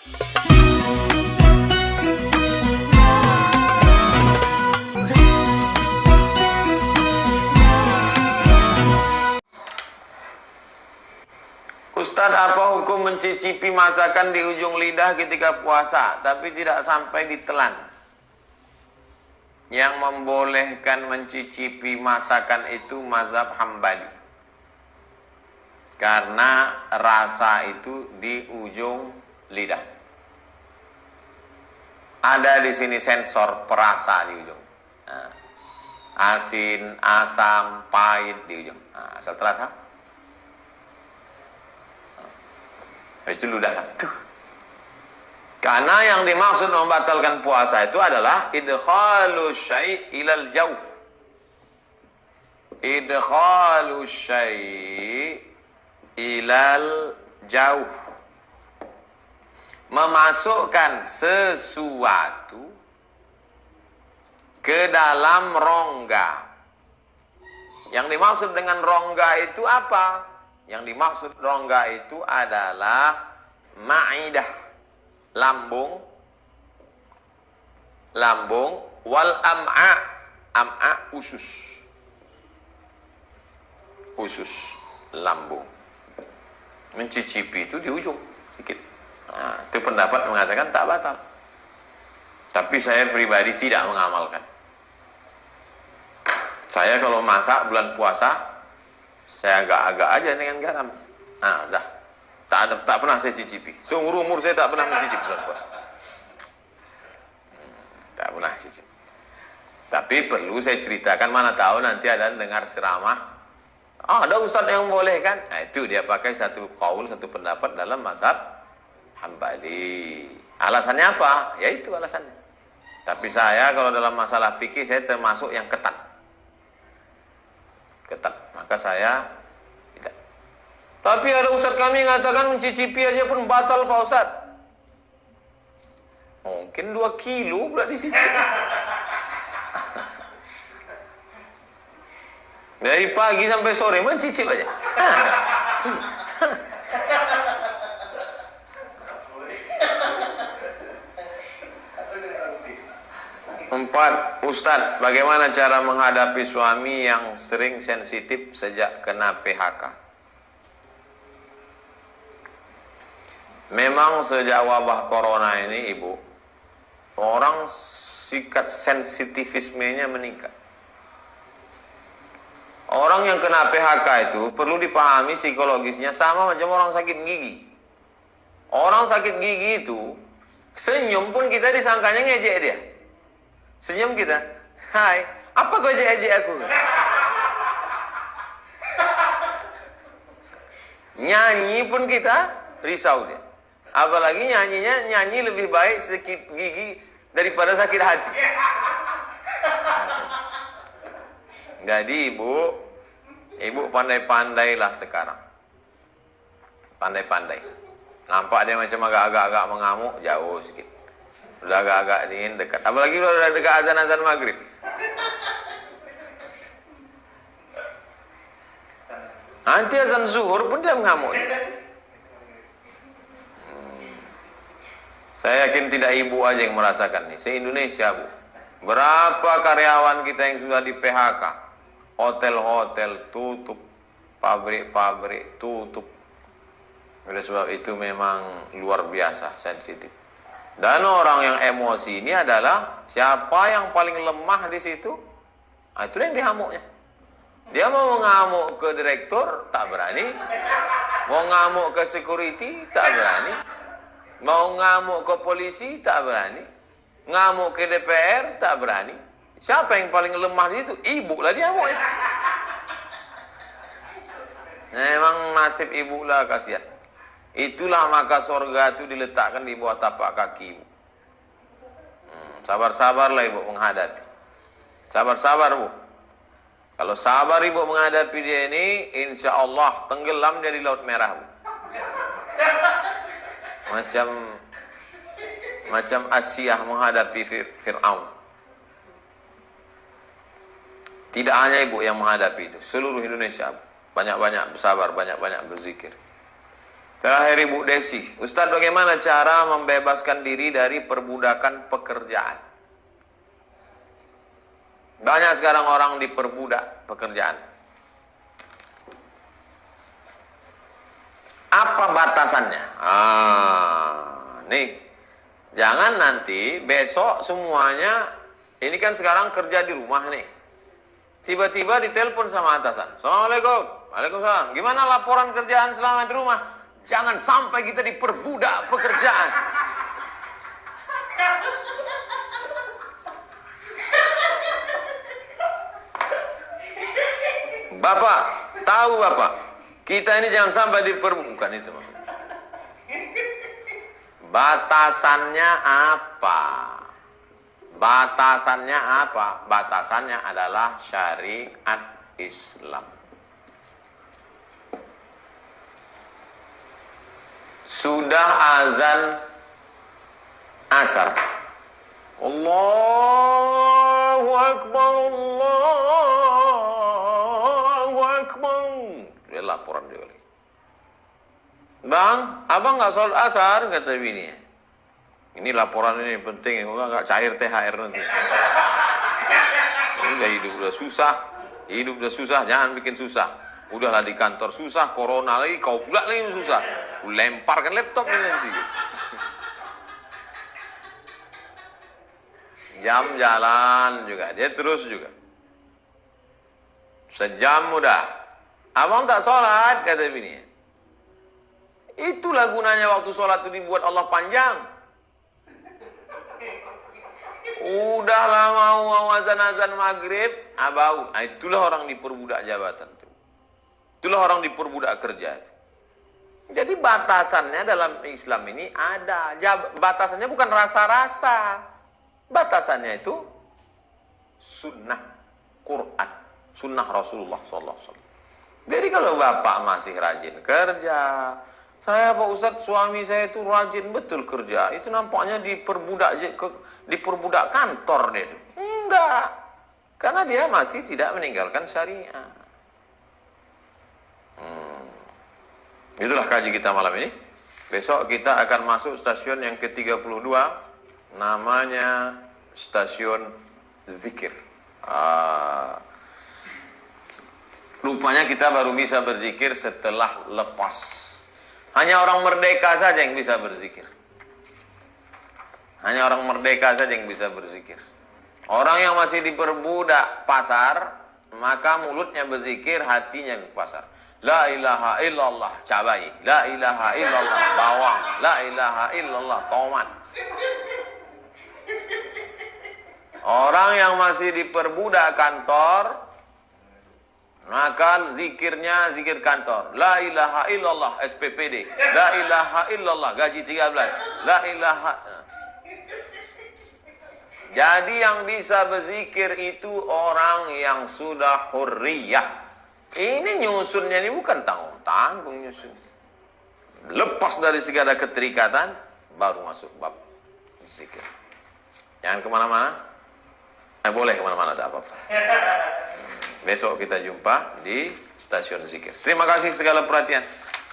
Ustadz, apa hukum mencicipi masakan di ujung lidah ketika puasa, tapi tidak sampai ditelan? Yang membolehkan mencicipi masakan itu mazhab Hambali. Karena rasa itu di ujung lidah. Ada di sini sensor perasa di ujung. Nah, asin, asam, pahit di ujung. Nah, asal terasa. Habis itu ludah kan. Tuh. Karena yang dimaksud membatalkan puasa itu adalah idkhalu syai' ilal jawf. Idkhalu syai' ilal jawf. Memasukkan sesuatu ke dalam rongga. Yang dimaksud dengan rongga itu apa? Yang dimaksud rongga itu adalah ma'idah, lambung, wal am'a, usus, lambung. Mencicipi itu di ujung sedikit. Nah, itu pendapat mengatakan tak batal. Tapi saya pribadi tidak mengamalkan. Saya kalau masak bulan puasa, saya agak-agak aja dengan garam. Nah, udah. Tak pernah saya cicipi. Seumur umur saya tak pernah mencicipi bulan puasa. Tak pernah cicipi. Tapi perlu saya ceritakan, mana tahu nanti ada dengar ceramah. Ada ustadz yang boleh kan? Nah, itu dia pakai satu qaul, satu pendapat dalam mazhab Hambali. Alasannya apa? Ya itu alasannya. Tapi saya kalau dalam masalah fikih saya termasuk yang ketat. Maka saya tidak. Tapi ada ustadz kami mengatakan mencicipi aja pun batal Pak Ustadz. Mungkin 2 kilo pula dicicipi. Dari pagi sampai sore mencicip aja. 4. Ustadz, bagaimana cara menghadapi suami yang sering sensitif sejak kena PHK? Memang sejak wabah corona ini, Ibu, orang sikap sensitivismenya meningkat. Orang yang kena PHK itu perlu dipahami psikologisnya sama macam orang sakit gigi. Orang sakit gigi itu senyum pun kita disangkanya ngejek dia. Senyum kita, hai, apa kau ejek-ejek aku? Nyanyi pun kita risau dia. Apalagi nyanyi lebih baik sakit gigi daripada sakit hati. Jadi ibu pandai-pandailah sekarang. Pandai-pandai. Nampak dia macam agak-agak mengamuk, jauh sedikit. Udah agak-agak dingin, dekat. Apalagi udah dekat azan-azan maghrib. Nanti azan zuhur pun dia mengamuk. Saya yakin tidak ibu aja yang merasakan ini. Se-Indonesia, Bu. Berapa karyawan kita yang sudah di PHK? Hotel-hotel tutup, pabrik-pabrik tutup. Oleh sebab itu memang luar biasa sensitif. Dan orang yang emosi ini adalah siapa yang paling lemah di situ? Nah, itu yang dihamuknya. Dia mau ngamuk ke direktur, tak berani. Mau ngamuk ke security, tak berani. Mau ngamuk ke polisi, tak berani. Ngamuk ke DPR, tak berani. Siapa yang paling lemah di situ? Ibu lah dia mau. Memang nasib ibu lah, kasihan. Itulah maka sorga itu diletakkan di bawah tapak kaki ibu. Sabar-sabarlah ibu menghadapi. Sabar-sabar, Bu. Kalau sabar ibu menghadapi dia ini, insya Allah tenggelam dia di Laut Merah, Bu. Macam Asiyah menghadapi Fir'aun. Tidak hanya ibu yang menghadapi itu, seluruh Indonesia, Bu. Banyak-banyak bersabar, banyak-banyak berzikir. Terakhir Ibu Desi, Ustadz bagaimana cara membebaskan diri dari perbudakan pekerjaan? Banyak sekarang orang diperbudak pekerjaan. Apa batasannya? Nih, jangan nanti besok semuanya, ini kan sekarang kerja di rumah nih. Tiba-tiba ditelepon sama atasan. Assalamualaikum. Waalaikumsalam. Gimana laporan kerjaan selama di rumah? Jangan sampai kita diperbudak pekerjaan. Bapak, tahu Bapak, kita ini jangan sampai diperbudak. Bukan itu maksudnya. Batasannya apa? Batasannya apa? Batasannya adalah syariat Islam. Sudah azan asar. Allahu Akbar, Allahu Akbar. Dia laporan dia lagi. Bang, abang nggak sholat asar, kata bininya. Ini laporan ini penting, nggak cair THR nanti. Udah hidup udah susah, jangan bikin susah. Udahlah di kantor susah, corona lagi, kau pula lagi susah. Ku lemparkan laptop ini nanti. Jam jalan juga, dia terus juga. Sejam udah. Abang tak sholat, kata bini. Itulah gunanya waktu sholat itu dibuat Allah panjang. Udahlah mau azan-azan maghrib, abau. Itulah orang diperbudak jabatan. Itulah orang diperbudak kerja. Jadi batasannya dalam Islam ini ada. Batasannya bukan rasa-rasa. Batasannya itu sunnah Quran, sunnah Rasulullah SAW. Jadi kalau bapak masih rajin kerja, saya Pak Ustadz suami saya itu rajin betul kerja, itu nampaknya diperbudak kantor dia itu. Enggak, karena dia masih tidak meninggalkan syariat. Itulah kaji kita malam ini. Besok kita akan masuk stasiun yang ke-32, namanya stasiun zikir. Rupanya kita baru bisa berzikir setelah lepas. Hanya orang merdeka saja yang bisa berzikir. Hanya orang merdeka saja yang bisa berzikir. Orang yang masih diperbudak pasar, maka mulutnya berzikir, hatinya di pasar. La ilaha illallah cabai, la ilaha illallah bawang, la ilaha illallah tomat. Orang yang masih diperbudak kantor, maka zikirnya zikir kantor. La ilaha illallah SPPD, la ilaha illallah gaji 13, la ilaha. Jadi yang bisa berzikir itu orang yang sudah hurriyah. Ini nyusunnya ini bukan tanggung-tanggung nyusun. Lepas dari segala keterikatan, baru masuk bab zikir. Jangan kemana-mana. Boleh kemana-mana, tak apa-apa. Besok kita jumpa di stasiun zikir. Terima kasih segala perhatian.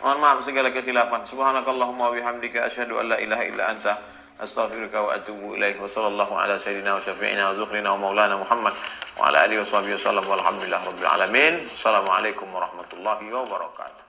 Mohon maaf segala kekhilafan. Subhanakallahumma wa bihamdika asyhadu an la ilaha illa anta astaghfiruka wa atubu ilaik. Wa sallallahu ala sayyidina wa syafi'ina wa zukhrina wa maulana Muhammad wa ala alihi wa sahbihi wasallam walhamdulillahi rabbil alamin. Assalamualaikum warahmatullahi wabarakatuh.